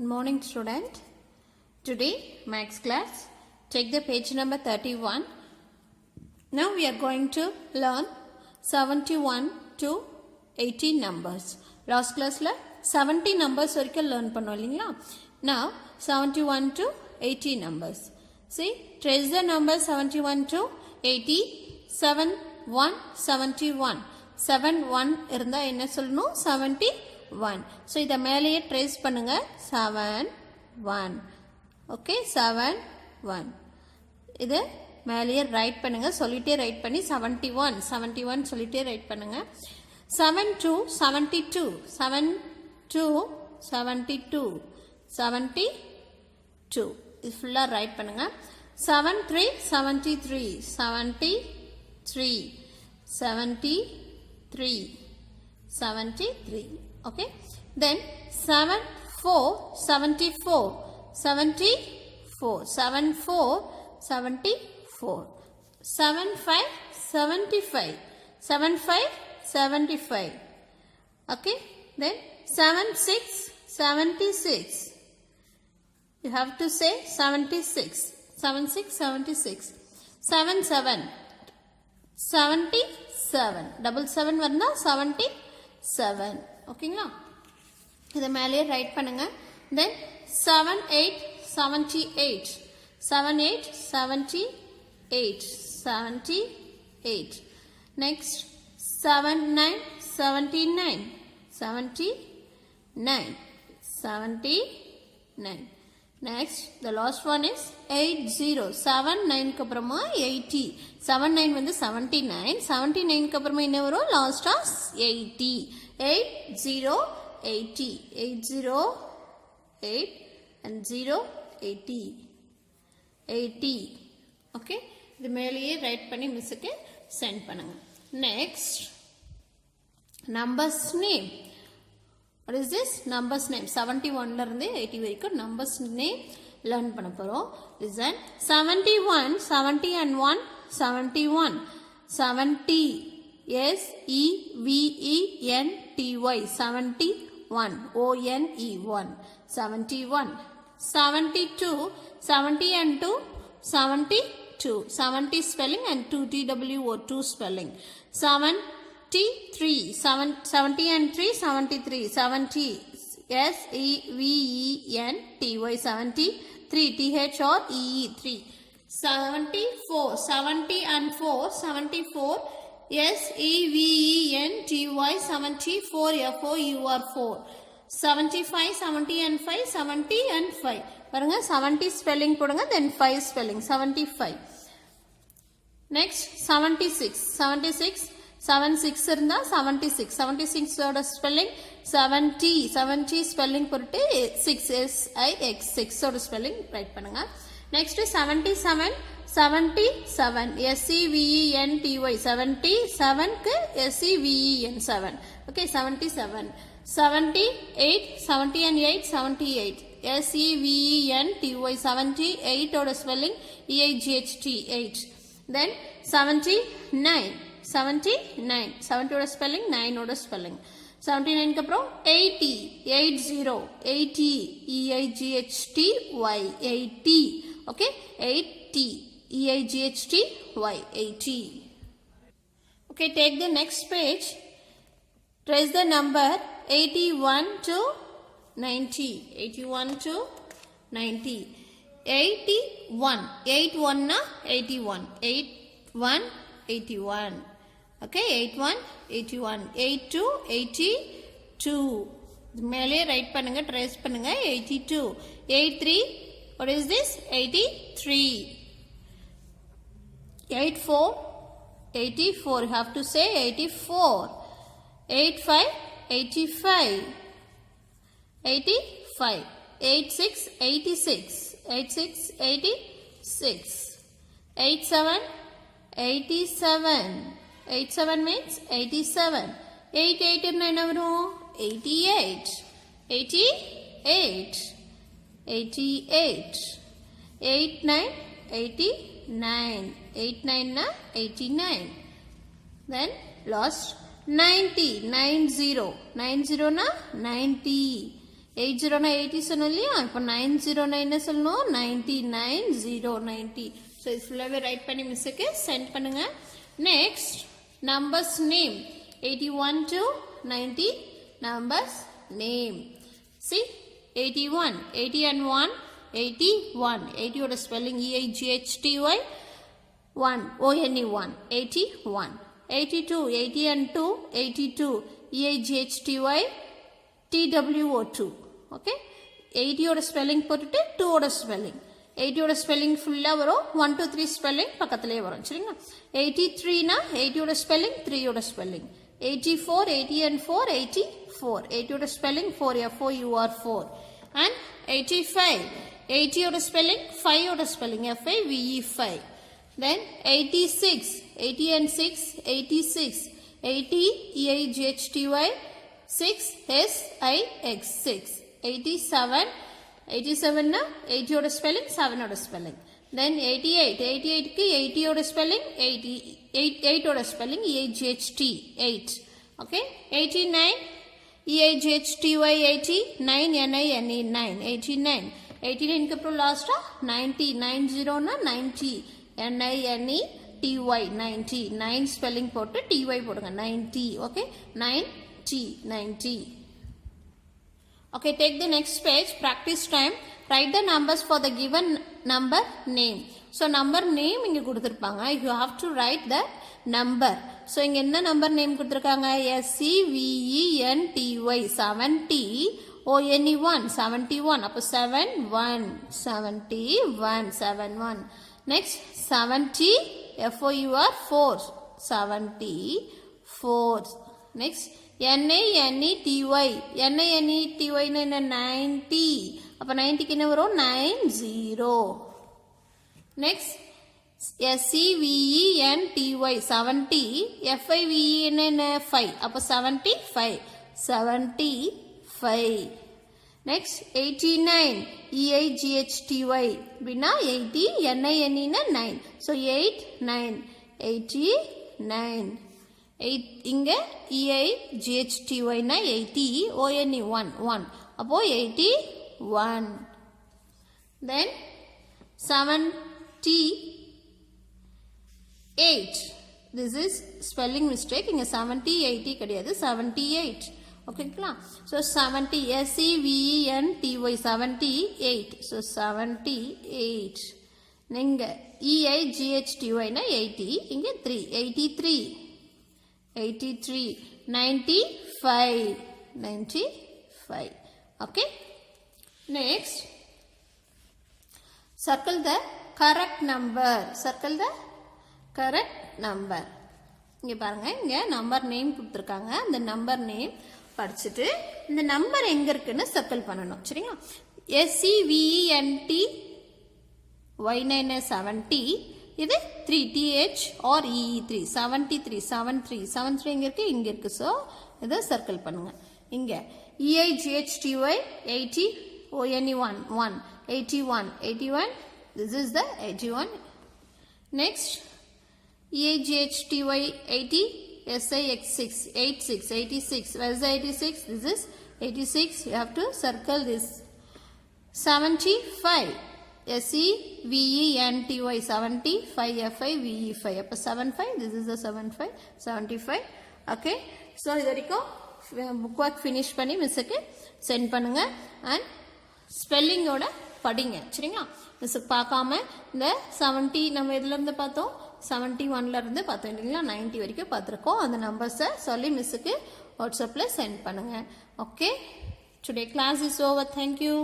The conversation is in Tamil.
Good morning, student. Today, maths class. Take the page number 31. Now we are going to learn 71 to 80 numbers. Last class la 70 numbers varaikum learn pannom illingla. Now 71 to 80 numbers. See, trace the number 71 to 80. 7 1 71. 7 1 இருந்தா என்ன சொல்லணும் 71. So இத மேலேயே trace பண்ணுங்க 7 1. Okay, 7 1. இது மேலேயே ரைட் பண்ணுங்க, சொல்லிட்டே ரைட் பண்ணி 71 71 சொல்லிட்டே ரைட் பண்ணுங்க. 7 2 72. 7 2 72. 72. இது ஃபுல்லா ரைட் பண்ணுங்க. 7 3 73. 73. 73. 73. Okay. Then 7 4 74. 74. 7 4 74. 7 5 75. 7 5 75. Okay. Then 7 6 76. You have to say 76. 7 6 76. 7 7 77. Double 7 varna 77. ஓகேங்களா, இதை மேலேயே ரைட் பண்ணுங்க. தென் 7 8 78. 7 8 78. 78. Next 7 9 79. 79. 79. Next, the last one is 80. 7 9 க்கு அப்புறமா 80. 7 9 வந்து 79. 79 க்கு அப்புறமா என்ன வரும்? Last as 80. 80 80. 80 8 and 0 80. 80. ஓகே, இது மேலேயே ரைட் பண்ணி மிஸ்ஸுக்கு சென்ட் பண்ணுங்க. Next, numbers name. What is this? Numbers name. 71 ல இருந்து 80 வரைக்கும் numbers name learn பண்ண போறோம். Listen. 71, 70 and 1, 71. 70. S E V E N T Y. 71. O N E 1. 71. 72. 70 and 2. 72. 70 spelling and 2 T W O 2 spelling. 73. 70 and 3. 73. 70. S E V E N T Y. 73. T H R E E 3. 74. 70 and 4. 74. S E V E N T Y. 74. F O U R 4. 75. 70 and 5. 70 and 5. பாருங்க 70 spelling போடுங்க, then 5 spelling. 75. Next 76. 76. 7 6 இருந்தா 76. 76 ஓட ஸ்பெல்லிங் 70. 70 ஸ்பெல்லிங் போட்டு 6 S I X 6 ஓட ஸ்பெல்லிங் ரைட் பண்ணுங்க. Next 77. 77. S E V E N T Y. 77 க்கு S E V E N 7. Okay, 77. 78. 70 and 8. 78. S E V E N T Y. 78 ஓட spelling E I G H T 8. Then 79. 79. 70 ஓட ஸ்பெல்லிங் 9 ஓட ஸ்பெல்லிங். 79 க்கு அப்புறம் 80. 80. 80. E I G H T Y. 80. Okay, 80. E I G H T Y. 80. Okay, take the next page. Trace the number 81 to 90. 81 to 90. 81. 81 na 81. 81 81. Okay, 81 81. 82 82. மேலே ரைட் பண்ணுங்க, ட்ரேஸ் பண்ணுங்க. 82. 83. What is this? 83. 84. 84. You have to say 84. 85. 85. 85. 86. 86. 86. 86. 87. 87. 87 means 87. 8 8 என்ன வரும்? 88. 88. 88. 8 9 89. 8 9 na 89. Then last 90. 90. 90 na 90. 80 னா 80 சொன்னோம் இல்லையா? இப்போ 909 என்ன சொல்லணும்? 99090. ஸோ இது ஃபுல்லாகவே ரைட் பண்ணி மிஸ்ஸுக்கு சென்ட் பண்ணுங்க. Next numbers name 81 to 90 numbers name. See 81, 80 and 1, 81. 80 ஓட spelling EIGHTY 1, ONE 1, 81. 82, 80 and 2, 82, EIGHTY TWO2. Okay, 80 ஓட ஸ்பெல்லிங் போட்டுட்டு 2 ஓட ஸ்பெல்லிங். 80 ஓட ஸ்பெல்லிங் ஃபுல்லா வரும், 1 2 3 ஸ்பெல்லிங் பக்கத்திலே வரும். சரிங்களா? 83 னா 80 ஓட ஸ்பெல்லிங் 3 ஓட ஸ்பெல்லிங். 84, 80 and 4, 84. 80 ஓட ஸ்பெல்லிங் 4 FOUR 4. And 85, 80 ஓட ஸ்பெல்லிங் 5 ஓட spelling FIVE 5. Then 86, 80 and 6, 86. 80 EIGHTY 6 SIX 6. 87, 87 na 80 oda spelling 7 oda spelling. Then 88, 88 ki 80 oda spelling 8 oda spelling EIGHT 8. Okay, 89 EIGHTY 80 9 NINE 9. 89, 89 ke appuram last 90 90 na 90 NINE TY 90. 9 spelling போட்டு TY போடுங்க 90. Okay, 90. Okay, take the next page, practice time. Write the numbers for the given number name. So number name இங்க கொடுத்திருப்பாங்க. You have to write the number. So இங்க என்ன number name கொடுத்திருக்காங்க? SEVENTY 70 ONE 71. அப்போ 71 71. Next 70 FOUR 4 74. Next NANETY NANETY என்ன 90. அப்போ 90க்கு என்ன வரும்? 90. Next SEVENTY 70 FIVE என்ன 5. அப்போ 75 75. Next 89 EIGHTY அப்படின்னா 80 NINE 9. So 8 9 89. இங்க EIGHTY னா 80 ONE 1 அப்போ 81. Then 78. This is spelling mistake. இங்க 70 80 கிடையாது, 78. ஓகேங்களா? So 70 SEVENTY 78. So 78. நீங்க EIGHTY னா 80, இங்க 3 83. 95. Okay, next circle the correct number. இங்க பாருங்க, இங்க நம்பர் நேம் கொடுத்திருக்காங்க. அந்த நம்பர் நேம் படிச்சுட்டு இந்த நம்பர் எங்க இருக்குன்னு சர்க்கிள் பண்ணணும். சரிங்களா? SEVENTY 70. இது 3TH or EE3 73 எங்க இருக்கு? இங்க இருக்கு. ஸோ இதை சர்க்கிள் பண்ணுங்க. இங்க EIGHTY 80 ONE 1 81. This is the 81. Next EIGHTY 80 SIX 6 86. Where is the 86? This is 86. You have to circle this. 75 SEVENTY 70 5FIVE 5. அப்போ 75. This is the 75. Okay, so இது வரைக்கும் புக் ஒர்க் ஃபினிஷ் பண்ணி மிஸ்ஸுக்கு சென்ட் பண்ணுங்க. அண்ட் ஸ்பெல்லிங்கோட படிங்க. சரிங்களா? மிஸ்ஸுக்கு பார்க்காம இந்த 70 நம்ம எதுலேருந்து பார்த்தோம்? 71லேருந்து பார்த்தோம் இல்லைங்களா? 90 வரைக்கும் பார்த்துருக்கோம். அந்த நம்பர்ஸை சொல்லி மிஸ்ஸுக்கு வாட்ஸ்அப்பில் சென்ட் பண்ணுங்க. Okay, today class is over. Thank you.